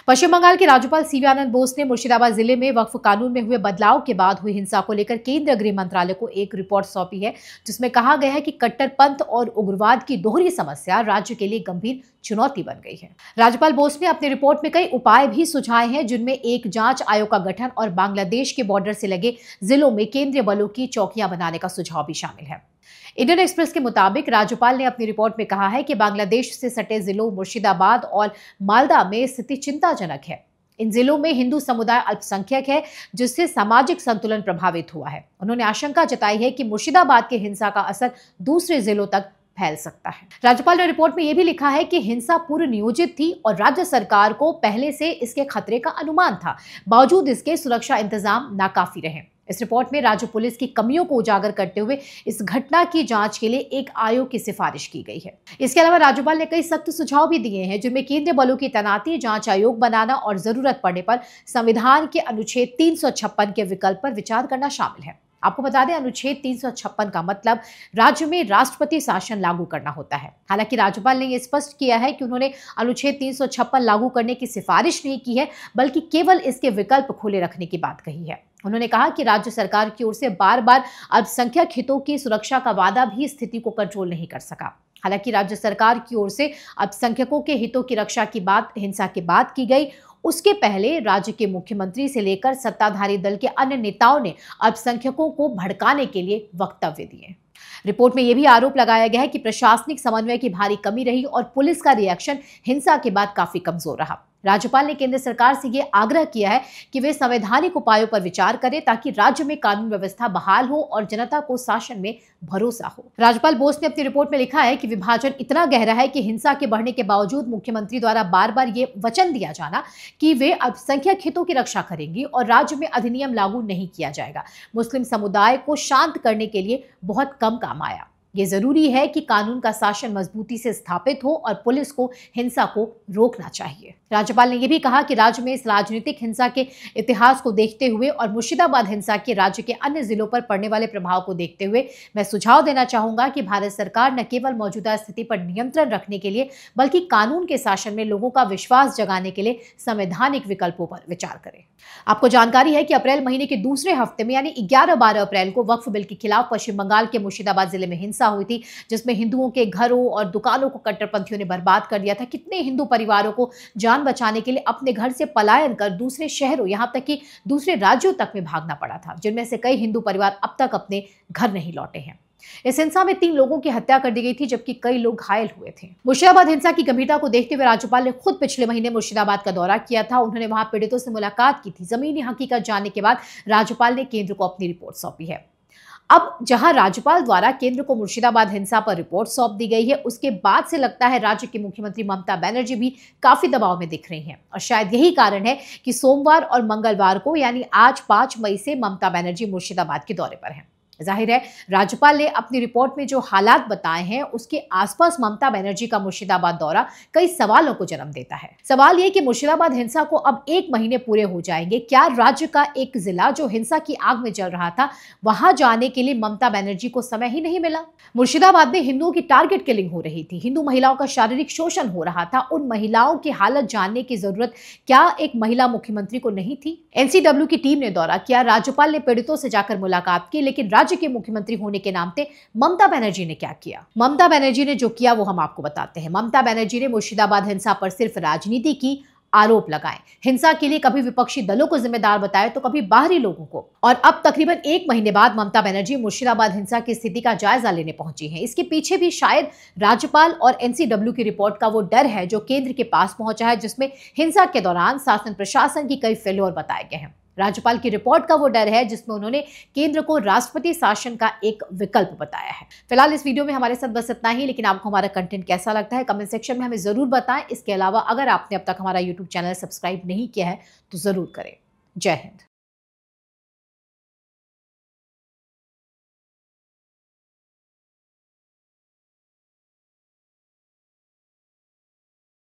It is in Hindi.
पश्चिम बंगाल के राज्यपाल सीवी आनंद बोस ने मुर्शिदाबाद जिले में वक्फ कानून में हुए बदलाव के बाद हुई हिंसा को लेकर केंद्रीय गृह मंत्रालय को एक रिपोर्ट सौंपी है, जिसमें कहा गया है कि कट्टरपंथ और उग्रवाद की दोहरी समस्या राज्य के लिए गंभीर चुनौती बन गई है। राज्यपाल बोस ने अपनी रिपोर्ट में कई उपाय भी सुझाए हैं, जिनमें एक जांच आयोग का गठन और बांग्लादेश के बॉर्डर से लगे जिलों में केंद्रीय बलों की चौकियां बनाने का सुझाव भी शामिल है। इंडियन एक्सप्रेस के मुताबिक राज्यपाल ने अपनी रिपोर्ट में कहा है कि बांग्लादेश से सटे जिलों मुर्शिदाबाद और मालदा में स्थिति चिंताजनक है। इन जिलों में हिंदू समुदाय अल्पसंख्यक है, जिससे सामाजिक संतुलन प्रभावित हुआ है। उन्होंने आशंका जताई है कि मुर्शिदाबाद के हिंसा का असर दूसरे जिलों तक फैल सकता है। राज्यपाल ने रिपोर्ट में यह भी लिखा है कि हिंसा पूर्व नियोजित थी और राज्य सरकार को पहले से इसके खतरे का अनुमान था, बावजूद इसके सुरक्षा इंतजाम नाकाफी रहे। इस रिपोर्ट में राज्य पुलिस की कमियों को उजागर करते हुए इस घटना की जांच के लिए एक आयोग की सिफारिश की गई है। इसके अलावा राज्यपाल ने कई सख्त सुझाव भी दिए हैं, जिनमें केंद्रीय बलों की तैनाती, जांच आयोग बनाना और जरूरत पड़ने पर संविधान के अनुच्छेद 356 के विकल्प पर विचार करना शामिल है। आपको बता दें, अनुच्छेद 356 का मतलब राज्य में राष्ट्रपति शासन लागू करना होता है। हालांकि राज्यपाल ने यह स्पष्ट किया है कि उन्होंने अनुच्छेद 356 लागू करने की सिफारिश नहीं की है, बल्कि केवल इसके विकल्प खुले रखने की बात कही है। उन्होंने कहा कि राज्य सरकार की ओर से बार बार अल्पसंख्यक हितों की सुरक्षा का वादा भी स्थिति को कंट्रोल नहीं कर सका। हालांकि राज्य सरकार की ओर से अल्पसंख्यकों के हितों की रक्षा की बात हिंसा के बाद की गई, उसके पहले राज्य के मुख्यमंत्री से लेकर सत्ताधारी दल के अन्य नेताओं ने अल्पसंख्यकों को भड़काने के लिए वक्तव्य दिए। रिपोर्ट में यह भी आरोप लगाया गया है कि प्रशासनिक समन्वय की भारी कमी रही और पुलिस का रिएक्शन हिंसा के बाद काफी कमजोर रहा। राज्यपाल ने केंद्र सरकार से यह आग्रह किया है कि वे संवैधानिक उपायों पर विचार करें, ताकि राज्य में कानून व्यवस्था बहाल हो और जनता को शासन में भरोसा हो। राज्यपाल बोस ने अपनी रिपोर्ट में लिखा है कि विभाजन इतना गहरा है कि हिंसा के बढ़ने के बावजूद मुख्यमंत्री द्वारा बार बार ये वचन दिया जाना कि वे अल्पसंख्यक हितों की रक्षा करेंगी और राज्य में अधिनियम लागू नहीं किया जाएगा, मुस्लिम समुदाय को शांत करने के लिए बहुत कम काम आया। ये जरूरी है कि कानून का शासन मजबूती से स्थापित हो और पुलिस को हिंसा को रोकना चाहिए। राज्यपाल ने यह भी कहा कि राज्य में इस राजनीतिक हिंसा के इतिहास को देखते हुए और मुर्शिदाबाद हिंसा के राज्य के अन्य जिलों पर पड़ने वाले प्रभाव को देखते हुए मैं सुझाव देना चाहूंगा कि भारत सरकार न केवल मौजूदा स्थिति पर नियंत्रण रखने के लिए, बल्कि कानून के शासन में लोगों का विश्वास जगाने के लिए संवैधानिक विकल्पों पर विचार करे। आपको जानकारी है कि अप्रैल महीने के दूसरे हफ्ते में यानी 11-12 अप्रैल को वक्फ बिल के खिलाफ पश्चिम बंगाल के मुर्शिदाबाद जिले में हिंसा हुई थी, जिसमें हिंदुओं के घरों और दुकानों को कट्टरपंथियों ने बर्बाद कर दिया था। कितने हिंदू परिवारों को जान बचाने के लिए अपने घर से पलायन कर दूसरे शहरों, यहां तक कि दूसरे राज्यों तक में भागना पड़ा था, जिनमें से कई हिंदू परिवार अब तक अपने घर नहीं लौटे हैं। इस हिंसा में 3 लोगों की हत्या कर दी गई थी, जबकि कई लोग घायल हुए थे। मुर्शिदाबाद हिंसा की गंभीरता को देखते हुए राज्यपाल ने खुद पिछले महीने मुर्शिदाबाद का दौरा किया था। उन्होंने वहां पीड़ितों से मुलाकात की थी। जमीनी हकीकत जानने के बाद राज्यपाल ने केंद्र को अपनी रिपोर्ट सौंपी है। अब जहां राज्यपाल द्वारा केंद्र को मुर्शिदाबाद हिंसा पर रिपोर्ट सौंप दी गई है, उसके बाद से लगता है राज्य की मुख्यमंत्री ममता बनर्जी भी काफी दबाव में दिख रही हैं और शायद यही कारण है कि सोमवार और मंगलवार को यानी आज 5 मई से ममता बनर्जी मुर्शिदाबाद के दौरे पर हैं। जाहिर है राज्यपाल ने अपनी रिपोर्ट में जो हालात बताए हैं, उसके आसपास ममता बनर्जी का मुर्शिदाबाद दौरा कई सवालों को जन्म देता है। सवाल यह कि मुर्शिदाबाद हिंसा को अब 1 महीने पूरे हो जाएंगे, क्या राज्य का एक जिला जो हिंसा की आग में जल रहा था, वहां जाने के लिए ममता बनर्जी को समय ही नहीं मिला? मुर्शिदाबाद में हिंदुओं की टारगेट किलिंग हो रही थी, हिंदू महिलाओं का शारीरिक शोषण हो रहा था। उन महिलाओं की हालत जानने की जरूरत क्या एक महिला मुख्यमंत्री को नहीं थी? एनसीडब्ल्यू की टीम ने दौरा किया, राज्यपाल ने पीड़ितों से जाकर मुलाकात की, लेकिन राज्य के मुख्यमंत्री होने के नाम पे ममता बनर्जी ने क्या किया? ममता बनर्जी ने जो किया वो हम आपको बताते हैं। ममता बनर्जी ने मुर्शिदाबाद हिंसा पर सिर्फ राजनीति की आरोप लगाए, हिंसा के लिए कभी विपक्षी दलों को जिम्मेदार बताए तो कभी बाहरी लोगों को। और अब तकरीबन 1 महीने बाद ममता बनर्जी मुर्शिदाबाद हिंसा की स्थिति का जायजा लेने पहुंची हैं। इसके पीछे भी शायद राज्यपाल और एनसीडब्ल्यू की रिपोर्ट का वो डर है जो केंद्र के पास पहुंचा है, जिसमें हिंसा के दौरान शासन प्रशासन की कई फेल्योर बताए गए हैं। राज्यपाल की रिपोर्ट का वो डर है जिसमें उन्होंने केंद्र को राष्ट्रपति शासन का एक विकल्प बताया है। फिलहाल इस वीडियो में हमारे साथ बस इतना ही, लेकिन आपको हमारा कंटेंट कैसा लगता है कमेंट सेक्शन में हमें जरूर बताएं। इसके अलावा अगर आपने अब तक हमारा यूट्यूब चैनल सब्सक्राइब नहीं किया है तो जरूर करें। जय हिंद।